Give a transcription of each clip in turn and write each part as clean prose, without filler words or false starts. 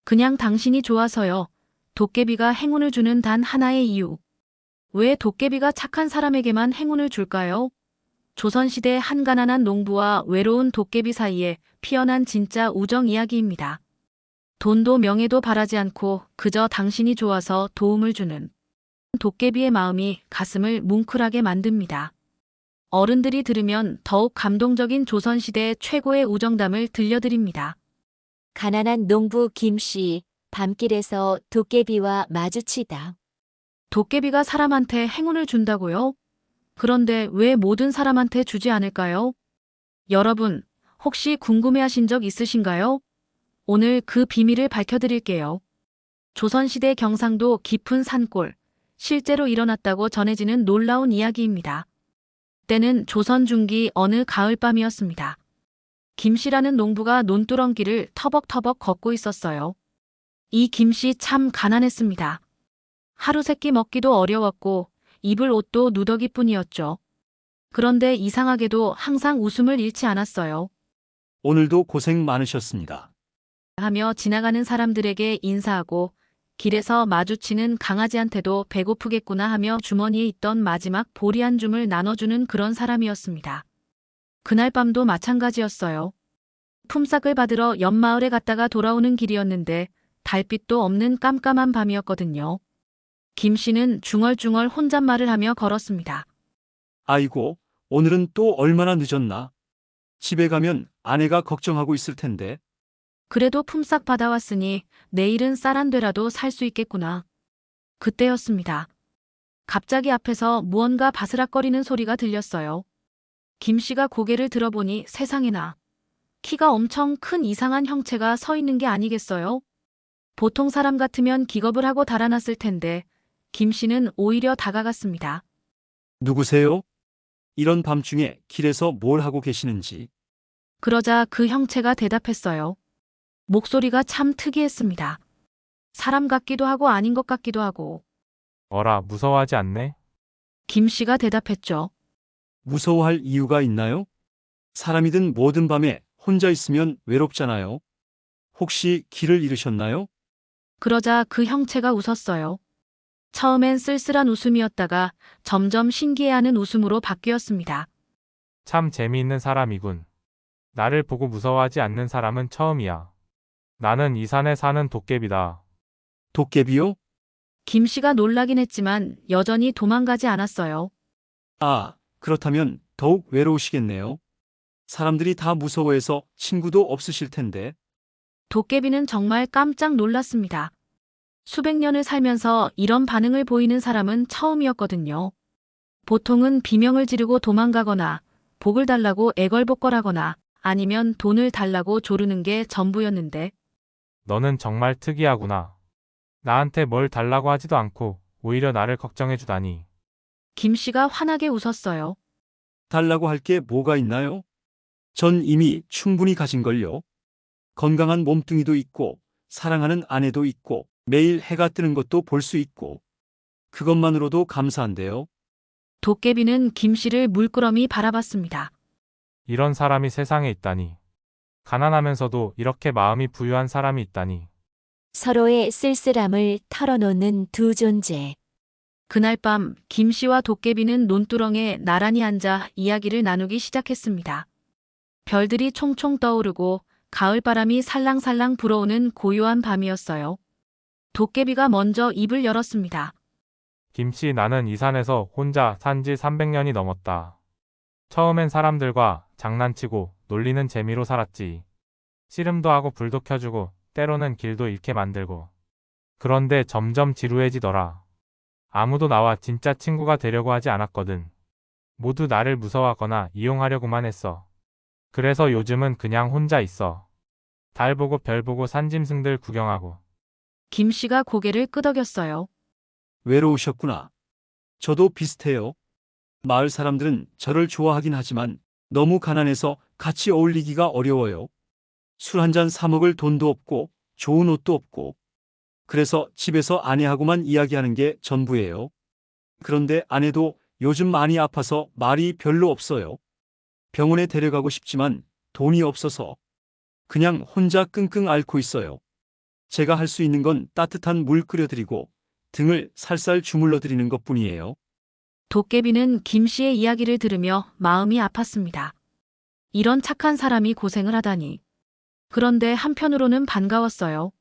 그냥 당신이 좋아서요. 도깨비가 행운을 주는 단 하나의 이유. 왜 도깨비가 착한 사람에게만 행운을 줄까요? 조선시대 한 가난한 농부와 외로운 도깨비 사이에 피어난 진짜 우정 이야기입니다. 돈도 명예도 바라지 않고 그저 당신이 좋아서 도움을 주는 도깨비의 마음이 가슴을 뭉클하게 만듭니다. 어른들이 들으면 더욱 감동적인 조선시대 최고의 우정담을 들려드립니다. 가난한 농부 김씨, 밤길에서 도깨비와 마주치다. 도깨비가 사람한테 행운을 준다고요? 그런데 왜 모든 사람한테 주지 않을까요? 여러분, 혹시 궁금해하신 적 있으신가요? 오늘 그 비밀을 밝혀드릴게요. 조선시대 경상도 깊은 산골, 실제로 일어났다고 전해지는 놀라운 이야기입니다. 때는 조선 중기 어느 가을밤이었습니다. 김씨라는 농부가 논두렁길을 터벅터벅 걷고 있었어요. 이 김씨 참 가난했습니다. 하루 세끼 먹기도 어려웠고 입을 옷도 누더기뿐이었죠. 그런데 이상하게도 항상 웃음을 잃지 않았어요. 오늘도 고생 많으셨습니다. 하며 지나가는 사람들에게 인사하고 길에서 마주치는 강아지한테도 배고프겠구나 하며 주머니에 있던 마지막 보리 한 줌을 나눠주는 그런 사람이었습니다. 그날 밤도 마찬가지였어요. 품삯을 받으러 옆마을에 갔다가 돌아오는 길이었는데 달빛도 없는 깜깜한 밤이었거든요. 김 씨는 중얼중얼 혼잣말을 하며 걸었습니다. 아이고, 오늘은 또 얼마나 늦었나? 집에 가면 아내가 걱정하고 있을 텐데. 그래도 품삯 받아왔으니 내일은 쌀 한 되라도 살 수 있겠구나. 그때였습니다. 갑자기 앞에서 무언가 바스락거리는 소리가 들렸어요. 김 씨가 고개를 들어보니 세상에나 키가 엄청 큰 이상한 형체가 서 있는 게 아니겠어요? 보통 사람 같으면 기겁을 하고 달아났을 텐데 김 씨는 오히려 다가갔습니다. 누구세요? 이런 밤중에 길에서 뭘 하고 계시는지. 그러자 그 형체가 대답했어요. 목소리가 참 특이했습니다. 사람 같기도 하고 아닌 것 같기도 하고. 어라, 무서워하지 않네? 김 씨가 대답했죠. 무서워할 이유가 있나요? 사람이든 뭐든 밤에 혼자 있으면 외롭잖아요. 혹시 길을 잃으셨나요? 그러자 그 형체가 웃었어요. 처음엔 쓸쓸한 웃음이었다가 점점 신기해하는 웃음으로 바뀌었습니다. 참 재미있는 사람이군. 나를 보고 무서워하지 않는 사람은 처음이야. 나는 이 산에 사는 도깨비다. 도깨비요? 김 씨가 놀라긴 했지만 여전히 도망가지 않았어요. 아, 그렇다면 더욱 외로우시겠네요. 사람들이 다 무서워해서 친구도 없으실 텐데. 도깨비는 정말 깜짝 놀랐습니다. 수백 년을 살면서 이런 반응을 보이는 사람은 처음이었거든요. 보통은 비명을 지르고 도망가거나 복을 달라고 애걸복걸하거나 아니면 돈을 달라고 조르는 게 전부였는데 너는 정말 특이하구나. 나한테 뭘 달라고 하지도 않고 오히려 나를 걱정해주다니. 김 씨가 환하게 웃었어요. 달라고 할 게 뭐가 있나요? 전 이미 충분히 가진걸요. 건강한 몸뚱이도 있고, 사랑하는 아내도 있고, 매일 해가 뜨는 것도 볼 수 있고. 그것만으로도 감사한데요. 도깨비는 김 씨를 물끄러미 바라봤습니다. 이런 사람이 세상에 있다니. 가난하면서도 이렇게 마음이 부유한 사람이 있다니. 서로의 쓸쓸함을 털어놓는 두 존재. 그날 밤 김 씨와 도깨비는 논두렁에 나란히 앉아 이야기를 나누기 시작했습니다. 별들이 총총 떠오르고 가을바람이 살랑살랑 불어오는 고요한 밤이었어요. 도깨비가 먼저 입을 열었습니다. 김씨, 나는 이 산에서 혼자 산 지 300년이 넘었다. 처음엔 사람들과 장난치고 놀리는 재미로 살았지. 씨름도 하고 불도 켜주고 때로는 길도 잃게 만들고. 그런데 점점 지루해지더라. 아무도 나와 진짜 친구가 되려고 하지 않았거든. 모두 나를 무서워하거나 이용하려고만 했어. 그래서 요즘은 그냥 혼자 있어. 달 보고 별 보고 산짐승들 구경하고. 김 씨가 고개를 끄덕였어요. 외로우셨구나. 저도 비슷해요. 마을 사람들은 저를 좋아하긴 하지만 너무 가난해서 같이 어울리기가 어려워요. 술 한 잔 사 먹을 돈도 없고 좋은 옷도 없고. 그래서 집에서 아내하고만 이야기하는 게 전부예요. 그런데 아내도 요즘 많이 아파서 말이 별로 없어요. 병원에 데려가고 싶지만 돈이 없어서 그냥 혼자 끙끙 앓고 있어요. 제가 할 수 있는 건 따뜻한 물 끓여드리고 등을 살살 주물러 드리는 것뿐이에요. 도깨비는 김 씨의 이야기를 들으며 마음이 아팠습니다. 이런 착한 사람이 고생을 하다니. 그런데 한편으로는 반가웠어요.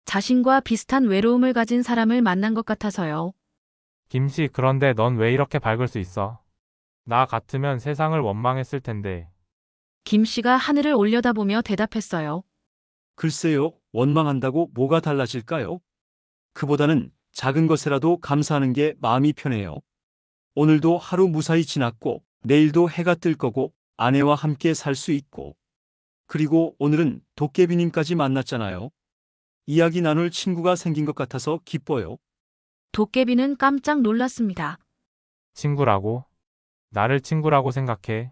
자신과 비슷한 외로움을 가진 사람을 만난 것 같아서요. 김씨, 그런데 넌 왜 이렇게 밝을 수 있어? 나 같으면 세상을 원망했을 텐데. 김 씨가 하늘을 올려다보며 대답했어요. 글쎄요, 원망한다고 뭐가 달라질까요? 그보다는 작은 것에라도 감사하는 게 마음이 편해요. 오늘도 하루 무사히 지났고, 내일도 해가 뜰 거고, 아내와 함께 살 수 있고, 그리고 오늘은 도깨비님까지 만났잖아요. 이야기 나눌 친구가 생긴 것 같아서 기뻐요. 도깨비는 깜짝 놀랐습니다. 친구라고? 나를 친구라고 생각해?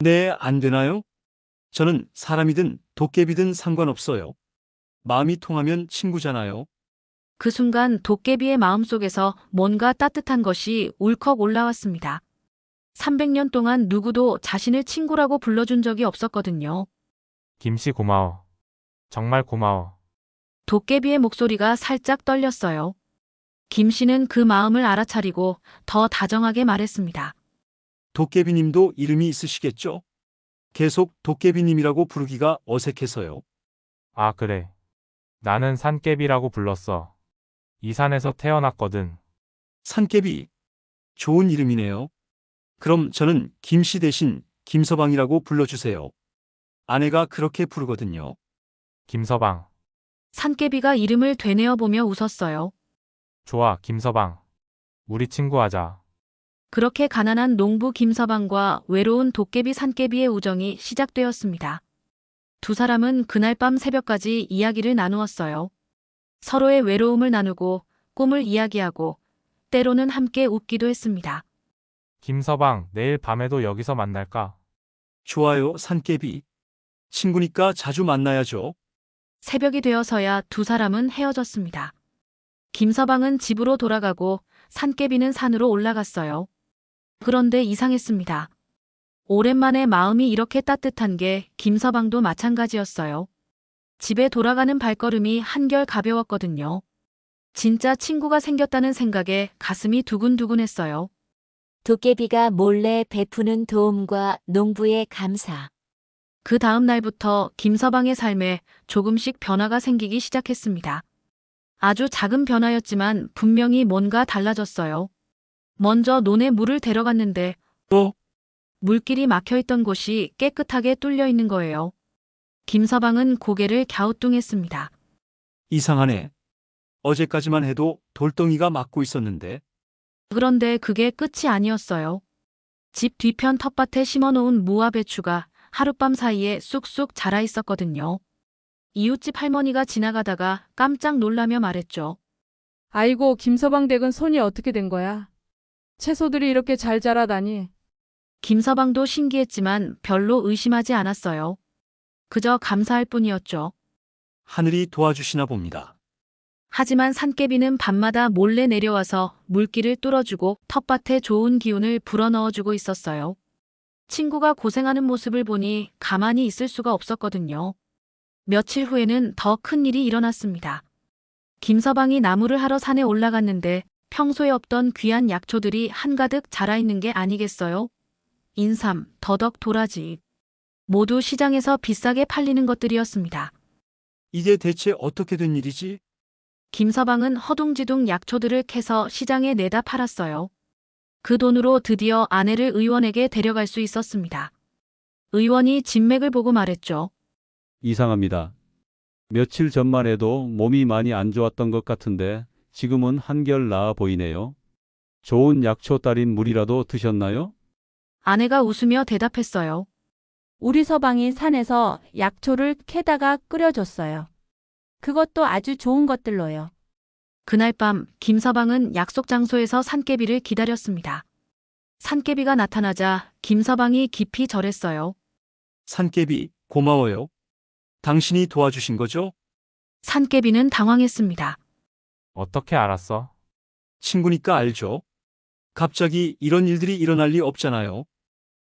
네, 안 되나요? 저는 사람이든 도깨비든 상관없어요. 마음이 통하면 친구잖아요. 그 순간 도깨비의 마음속에서 뭔가 따뜻한 것이 울컥 올라왔습니다. 300년 동안 누구도 자신을 친구라고 불러준 적이 없었거든요. 김씨, 고마워. 정말 고마워. 도깨비의 목소리가 살짝 떨렸어요. 김 씨는 그 마음을 알아차리고 더 다정하게 말했습니다. 도깨비님도 이름이 있으시겠죠? 계속 도깨비님이라고 부르기가 어색해서요. 아, 그래. 나는 산깨비라고 불렀어. 이 산에서 태어났거든. 산깨비. 좋은 이름이네요. 그럼 저는 김씨 대신 김서방이라고 불러주세요. 아내가 그렇게 부르거든요. 김서방. 산깨비가 이름을 되뇌어 보며 웃었어요. 좋아, 김서방. 우리 친구하자. 그렇게 가난한 농부 김서방과 외로운 도깨비 산깨비의 우정이 시작되었습니다. 두 사람은 그날 밤 새벽까지 이야기를 나누었어요. 서로의 외로움을 나누고 꿈을 이야기하고 때로는 함께 웃기도 했습니다. 김서방, 내일 밤에도 여기서 만날까? 좋아요, 산깨비. 친구니까 자주 만나야죠. 새벽이 되어서야 두 사람은 헤어졌습니다. 김서방은 집으로 돌아가고 산깨비는 산으로 올라갔어요. 그런데 이상했습니다. 오랜만에 마음이 이렇게 따뜻한 게 김서방도 마찬가지였어요. 집에 돌아가는 발걸음이 한결 가벼웠거든요. 진짜 친구가 생겼다는 생각에 가슴이 두근두근했어요. 도깨비가 몰래 베푸는 도움과 농부의 감사. 그 다음 날부터 김서방의 삶에 조금씩 변화가 생기기 시작했습니다. 아주 작은 변화였지만 분명히 뭔가 달라졌어요. 먼저 논에 물을 데려갔는데 물길이 막혀있던 곳이 깨끗하게 뚫려 있는 거예요. 김서방은 고개를 갸우뚱했습니다. 이상하네. 어제까지만 해도 돌덩이가 막고 있었는데. 그런데 그게 끝이 아니었어요. 집 뒤편 텃밭에 심어놓은 무와 배추가 하룻밤 사이에 쑥쑥 자라 있었거든요. 이웃집 할머니가 지나가다가 깜짝 놀라며 말했죠. 아이고, 김서방 댁은 손이 어떻게 된 거야? 채소들이 이렇게 잘 자라다니. 김서방도 신기했지만 별로 의심하지 않았어요. 그저 감사할 뿐이었죠. 하늘이 도와주시나 봅니다. 하지만 산깨비는 밤마다 몰래 내려와서 물길을 뚫어주고 텃밭에 좋은 기운을 불어넣어주고 있었어요. 친구가 고생하는 모습을 보니 가만히 있을 수가 없었거든요. 며칠 후에는 더 큰 일이 일어났습니다. 김서방이 나무를 하러 산에 올라갔는데 평소에 없던 귀한 약초들이 한가득 자라있는 게 아니겠어요? 인삼, 더덕, 도라지. 모두 시장에서 비싸게 팔리는 것들이었습니다. 이게 대체 어떻게 된 일이지? 김서방은 허둥지둥 약초들을 캐서 시장에 내다 팔았어요. 그 돈으로 드디어 아내를 의원에게 데려갈 수 있었습니다. 의원이 진맥을 보고 말했죠. 이상합니다. 며칠 전만 해도 몸이 많이 안 좋았던 것 같은데 지금은 한결 나아 보이네요. 좋은 약초 따린 물이라도 드셨나요? 아내가 웃으며 대답했어요. 우리 서방이 산에서 약초를 캐다가 끓여줬어요. 그것도 아주 좋은 것들로요. 그날 밤 김서방은 약속 장소에서 산깨비를 기다렸습니다. 산깨비가 나타나자 김서방이 깊이 절했어요. 산깨비, 고마워요. 당신이 도와주신 거죠? 산깨비는 당황했습니다. 어떻게 알았어? 친구니까 알죠. 갑자기 이런 일들이 일어날 리 없잖아요.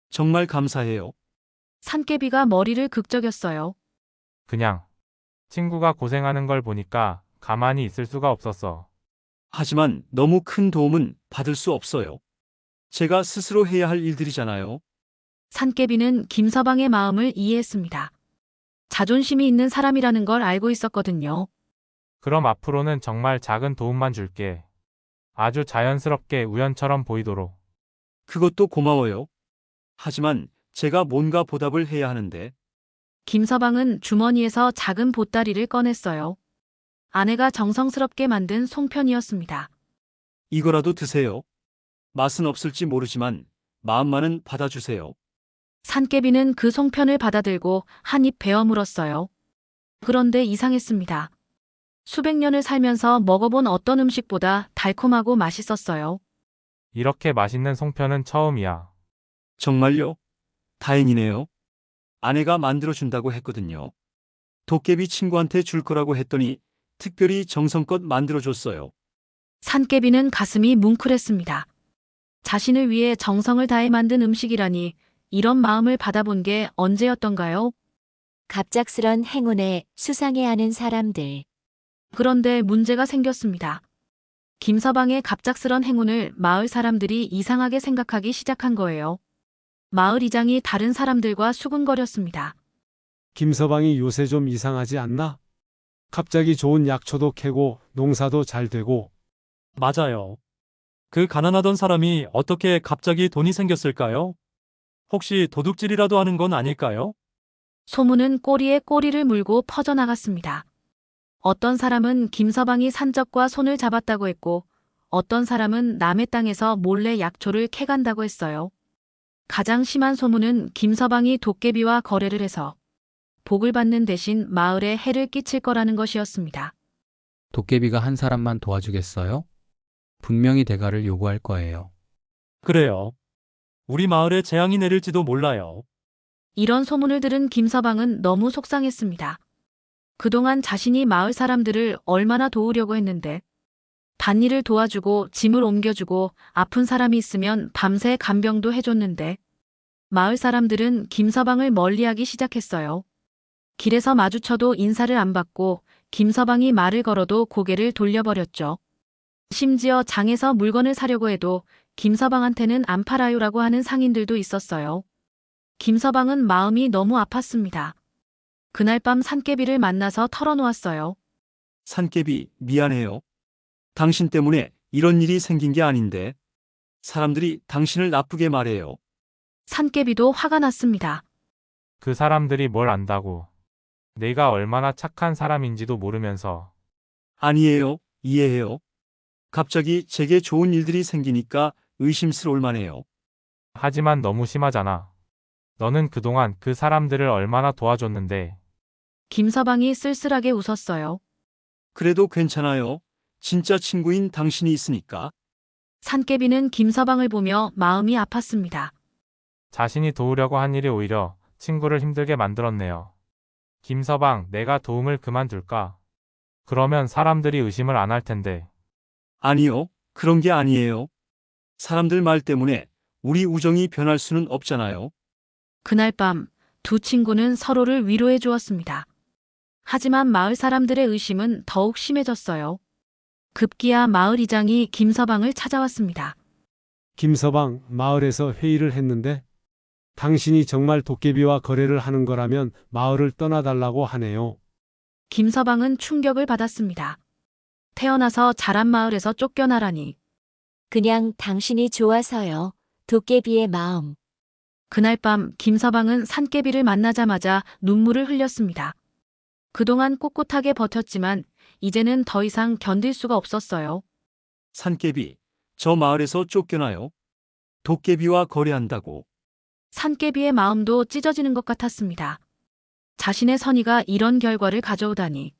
정말 감사해요. 산깨비가 머리를 극적였어요. 그냥 친구가 고생하는 걸 보니까 가만히 있을 수가 없었어. 하지만 너무 큰 도움은 받을 수 없어요. 제가 스스로 해야 할 일들이잖아요. 산깨비는 김서방의 마음을 이해했습니다. 자존심이 있는 사람이라는 걸 알고 있었거든요. 그럼 앞으로는 정말 작은 도움만 줄게. 아주 자연스럽게 우연처럼 보이도록. 그것도 고마워요. 하지만 제가 뭔가 보답을 해야 하는데 김서방은 주머니에서 작은 보따리를 꺼냈어요. 아내가 정성스럽게 만든 송편이었습니다. 이거라도 드세요. 맛은 없을지 모르지만 마음만은 받아주세요. 산깨비는 그 송편을 받아들고 한 입 베어 물었어요. 그런데 이상했습니다. 수백 년을 살면서 먹어본 어떤 음식보다 달콤하고 맛있었어요. 이렇게 맛있는 송편은 처음이야. 정말요? 다행이네요. 아내가 만들어준다고 했거든요. 도깨비 친구한테 줄 거라고 했더니 특별히 정성껏 만들어줬어요. 산깨비는 가슴이 뭉클했습니다. 자신을 위해 정성을 다해 만든 음식이라니 이런 마음을 받아본 게 언제였던가요? 갑작스런 행운에 수상해하는 사람들. 그런데 문제가 생겼습니다. 김서방의 갑작스런 행운을 마을 사람들이 이상하게 생각하기 시작한 거예요. 마을 이장이 다른 사람들과 수군거렸습니다. 김서방이 요새 좀 이상하지 않나? 갑자기 좋은 약초도 캐고 농사도 잘 되고. 맞아요. 그 가난하던 사람이 어떻게 갑자기 돈이 생겼을까요? 혹시 도둑질이라도 하는 건 아닐까요? 소문은 꼬리에 꼬리를 물고 퍼져나갔습니다. 어떤 사람은 김서방이 산적과 손을 잡았다고 했고, 어떤 사람은 남의 땅에서 몰래 약초를 캐간다고 했어요. 가장 심한 소문은 김서방이 도깨비와 거래를 해서 복을 받는 대신 마을에 해를 끼칠 거라는 것이었습니다. 도깨비가 한 사람만 도와주겠어요? 분명히 대가를 요구할 거예요. 그래요. 우리 마을에 재앙이 내릴지도 몰라요. 이런 소문을 들은 김서방은 너무 속상했습니다. 그동안 자신이 마을 사람들을 얼마나 도우려고 했는데, 밭일을 도와주고 짐을 옮겨주고 아픈 사람이 있으면 밤새 간병도 해줬는데, 마을 사람들은 김서방을 멀리하기 시작했어요. 길에서 마주쳐도 인사를 안 받고 김서방이 말을 걸어도 고개를 돌려버렸죠. 심지어 장에서 물건을 사려고 해도 김서방한테는 안 팔아요라고 하는 상인들도 있었어요. 김서방은 마음이 너무 아팠습니다. 그날 밤 산깨비를 만나서 털어놓았어요. 산깨비, 미안해요. 당신 때문에 이런 일이 생긴 게 아닌데 사람들이 당신을 나쁘게 말해요. 산깨비도 화가 났습니다. 그 사람들이 뭘 안다고. 내가 얼마나 착한 사람인지도 모르면서. 아니에요. 이해해요. 갑자기 제게 좋은 일들이 생기니까 의심스러울 만해요. 하지만 너무 심하잖아. 너는 그동안 그 사람들을 얼마나 도와줬는데. 김서방이 쓸쓸하게 웃었어요. 그래도 괜찮아요. 진짜 친구인 당신이 있으니까. 산깨비는 김서방을 보며 마음이 아팠습니다. 자신이 도우려고 한 일이 오히려 친구를 힘들게 만들었네요. 김서방, 내가 도움을 그만둘까? 그러면 사람들이 의심을 안 할 텐데. 아니요. 그런 게 아니에요. 사람들 말 때문에 우리 우정이 변할 수는 없잖아요. 그날 밤 두 친구는 서로를 위로해 주었습니다. 하지만 마을 사람들의 의심은 더욱 심해졌어요. 급기야 마을 이장이 김서방을 찾아왔습니다. 김서방, 마을에서 회의를 했는데 당신이 정말 도깨비와 거래를 하는 거라면 마을을 떠나달라고 하네요. 김서방은 충격을 받았습니다. 태어나서 자란 마을에서 쫓겨나라니. 그냥 당신이 좋아서요. 도깨비의 마음. 그날 밤 김서방은 산깨비를 만나자마자 눈물을 흘렸습니다. 그동안 꿋꿋하게 버텼지만 이제는 더 이상 견딜 수가 없었어요. 산깨비, 저 마을에서 쫓겨나요. 도깨비와 거래한다고. 산깨비의 마음도 찢어지는 것 같았습니다. 자신의 선의가 이런 결과를 가져오다니.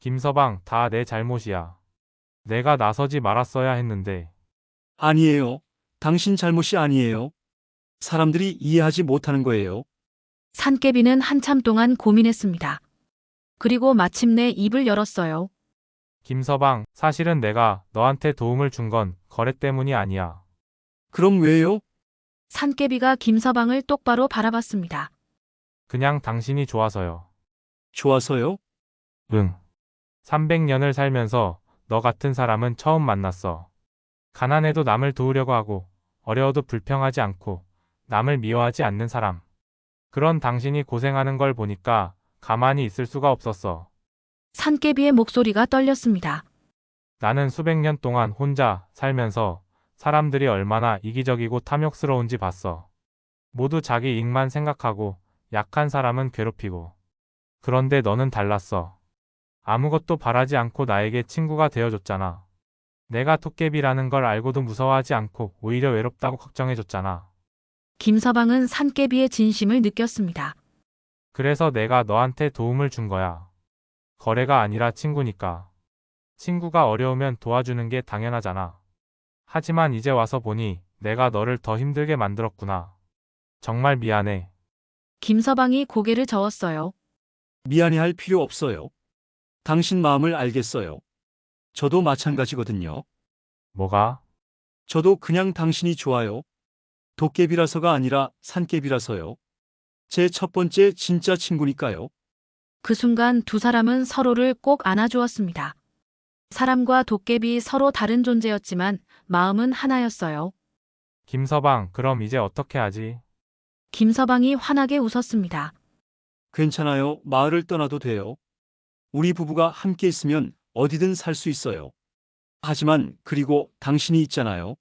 김서방, 다 내 잘못이야. 내가 나서지 말았어야 했는데. 아니에요. 당신 잘못이 아니에요. 사람들이 이해하지 못하는 거예요. 산깨비는 한참 동안 고민했습니다. 그리고 마침내 입을 열었어요. 김서방, 사실은 내가 너한테 도움을 준 건 거래 때문이 아니야. 그럼 왜요? 산깨비가 김서방을 똑바로 바라봤습니다. 그냥 당신이 좋아서요. 좋아서요? 응. 300년을 살면서 너 같은 사람은 처음 만났어. 가난해도 남을 도우려고 하고, 어려워도 불평하지 않고, 남을 미워하지 않는 사람. 그런 당신이 고생하는 걸 보니까 가만히 있을 수가 없었어. 산개비의 목소리가 떨렸습니다. 나는 수백 년 동안 혼자 살면서 사람들이 얼마나 이기적이고 탐욕스러운지 봤어. 모두 자기 이익만 생각하고 약한 사람은 괴롭히고. 그런데 너는 달랐어. 아무것도 바라지 않고 나에게 친구가 되어줬잖아. 내가 도깨비라는 걸 알고도 무서워하지 않고 오히려 외롭다고 걱정해줬잖아. 김서방은 산개비의 진심을 느꼈습니다. 그래서 내가 너한테 도움을 준 거야. 거래가 아니라 친구니까. 친구가 어려우면 도와주는 게 당연하잖아. 하지만 이제 와서 보니 내가 너를 더 힘들게 만들었구나. 정말 미안해. 김서방이 고개를 저었어요. 미안해할 필요 없어요. 당신 마음을 알겠어요. 저도 마찬가지거든요. 뭐가? 저도 그냥 당신이 좋아요. 도깨비라서가 아니라 산깨비라서요. 제 첫 번째 진짜 친구니까요. 그 순간 두 사람은 서로를 꼭 안아주었습니다. 사람과 도깨비 서로 다른 존재였지만 마음은 하나였어요. 김서방, 그럼 이제 어떻게 하지? 김서방이 환하게 웃었습니다. 괜찮아요. 마을을 떠나도 돼요. 우리 부부가 함께 있으면 어디든 살 수 있어요. 하지만 그리고 당신이 있잖아요.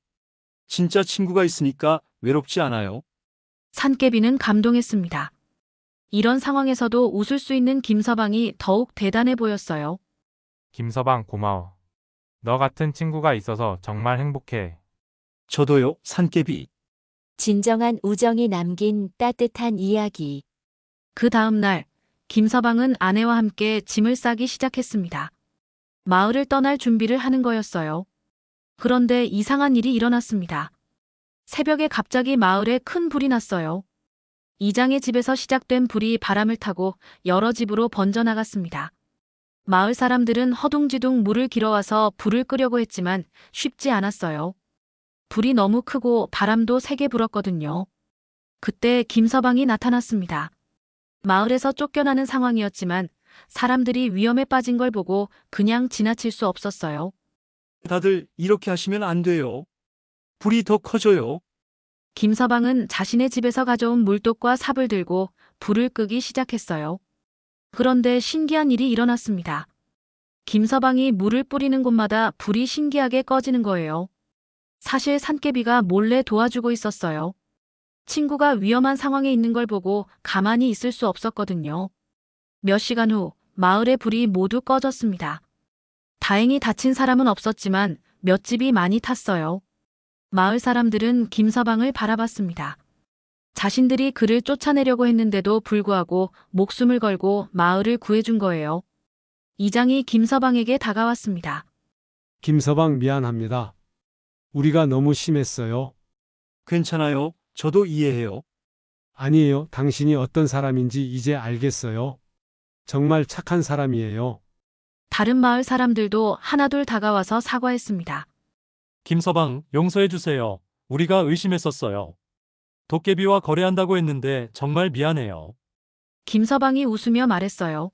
진짜 친구가 있으니까 외롭지 않아요. 산개비는 감동했습니다. 이런 상황에서도 웃을 수 있는 김서방이 더욱 대단해 보였어요. 김서방, 고마워. 너 같은 친구가 있어서 정말 행복해. 저도요, 산깨비. 진정한 우정이 남긴 따뜻한 이야기. 그 다음 날 김서방은 아내와 함께 짐을 싸기 시작했습니다. 마을을 떠날 준비를 하는 거였어요. 그런데 이상한 일이 일어났습니다. 새벽에 갑자기 마을에 큰 불이 났어요. 이장의 집에서 시작된 불이 바람을 타고 여러 집으로 번져나갔습니다. 마을 사람들은 허둥지둥 물을 길어와서 불을 끄려고 했지만 쉽지 않았어요. 불이 너무 크고 바람도 세게 불었거든요. 그때 김서방이 나타났습니다. 마을에서 쫓겨나는 상황이었지만 사람들이 위험에 빠진 걸 보고 그냥 지나칠 수 없었어요. 다들 이렇게 하시면 안 돼요. 불이 더 커져요. 김서방은 자신의 집에서 가져온 물독과 삽을 들고 불을 끄기 시작했어요. 그런데 신기한 일이 일어났습니다. 김서방이 물을 뿌리는 곳마다 불이 신기하게 꺼지는 거예요. 사실 산깨비가 몰래 도와주고 있었어요. 친구가 위험한 상황에 있는 걸 보고 가만히 있을 수 없었거든요. 몇 시간 후 마을의 불이 모두 꺼졌습니다. 다행히 다친 사람은 없었지만 몇 집이 많이 탔어요. 마을 사람들은 김서방을 바라봤습니다. 자신들이 그를 쫓아내려고 했는데도 불구하고 목숨을 걸고 마을을 구해준 거예요. 이장이 김서방에게 다가왔습니다. 김서방 미안합니다. 우리가 너무 심했어요. 괜찮아요. 저도 이해해요. 아니에요. 당신이 어떤 사람인지 이제 알겠어요. 정말 착한 사람이에요. 다른 마을 사람들도 하나둘 다가와서 사과했습니다. 김서방, 용서해 주세요. 우리가 의심했었어요. 도깨비와 거래한다고 했는데 정말 미안해요. 김서방이 웃으며 말했어요.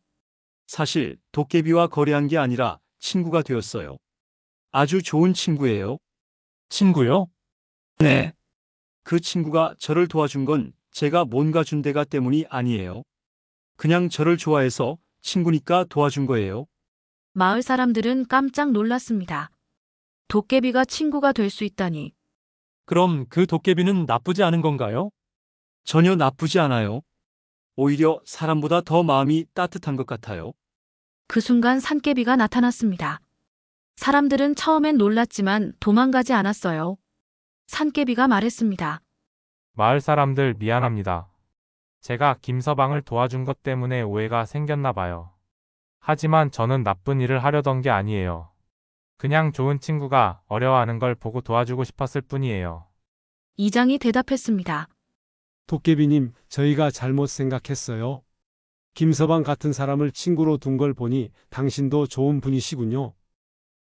사실 도깨비와 거래한 게 아니라 친구가 되었어요. 아주 좋은 친구예요. 친구요? 네. 그 친구가 저를 도와준 건 제가 뭔가 준 대가 때문이 아니에요. 그냥 저를 좋아해서 친구니까 도와준 거예요. 마을 사람들은 깜짝 놀랐습니다. 도깨비가 친구가 될 수 있다니. 그럼 그 도깨비는 나쁘지 않은 건가요? 전혀 나쁘지 않아요. 오히려 사람보다 더 마음이 따뜻한 것 같아요. 그 순간 산깨비가 나타났습니다. 사람들은 처음엔 놀랐지만 도망가지 않았어요. 산깨비가 말했습니다. 마을 사람들 미안합니다. 제가 김서방을 도와준 것 때문에 오해가 생겼나 봐요. 하지만 저는 나쁜 일을 하려던 게 아니에요. 그냥 좋은 친구가 어려워하는 걸 보고 도와주고 싶었을 뿐이에요. 이장이 대답했습니다. 도깨비님, 저희가 잘못 생각했어요. 김서방 같은 사람을 친구로 둔 걸 보니 당신도 좋은 분이시군요.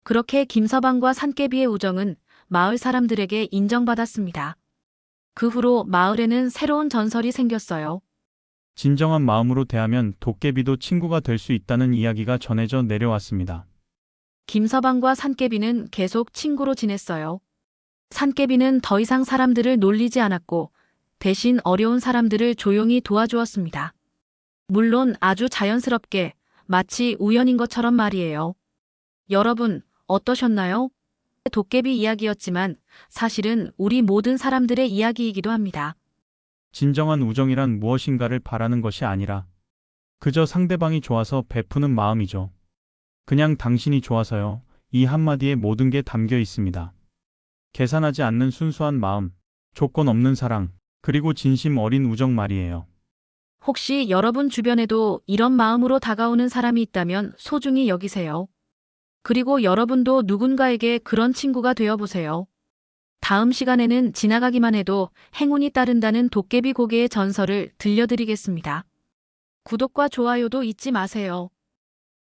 그렇게 김서방과 산깨비의 우정은 마을 사람들에게 인정받았습니다. 그 후로 마을에는 새로운 전설이 생겼어요. 진정한 마음으로 대하면 도깨비도 친구가 될 수 있다는 이야기가 전해져 내려왔습니다. 김서방과 산깨비는 계속 친구로 지냈어요. 산깨비는 더 이상 사람들을 놀리지 않았고 대신 어려운 사람들을 조용히 도와주었습니다. 물론 아주 자연스럽게 마치 우연인 것처럼 말이에요. 여러분, 어떠셨나요? 도깨비 이야기였지만 사실은 우리 모든 사람들의 이야기이기도 합니다. 진정한 우정이란 무엇인가를 바라는 것이 아니라 그저 상대방이 좋아서 베푸는 마음이죠. 그냥 당신이 좋아서요. 이 한마디에 모든 게 담겨 있습니다. 계산하지 않는 순수한 마음, 조건 없는 사랑, 그리고 진심 어린 우정 말이에요. 혹시 여러분 주변에도 이런 마음으로 다가오는 사람이 있다면 소중히 여기세요. 그리고 여러분도 누군가에게 그런 친구가 되어보세요. 다음 시간에는 지나가기만 해도 행운이 따른다는 도깨비 고개의 전설을 들려드리겠습니다. 구독과 좋아요도 잊지 마세요.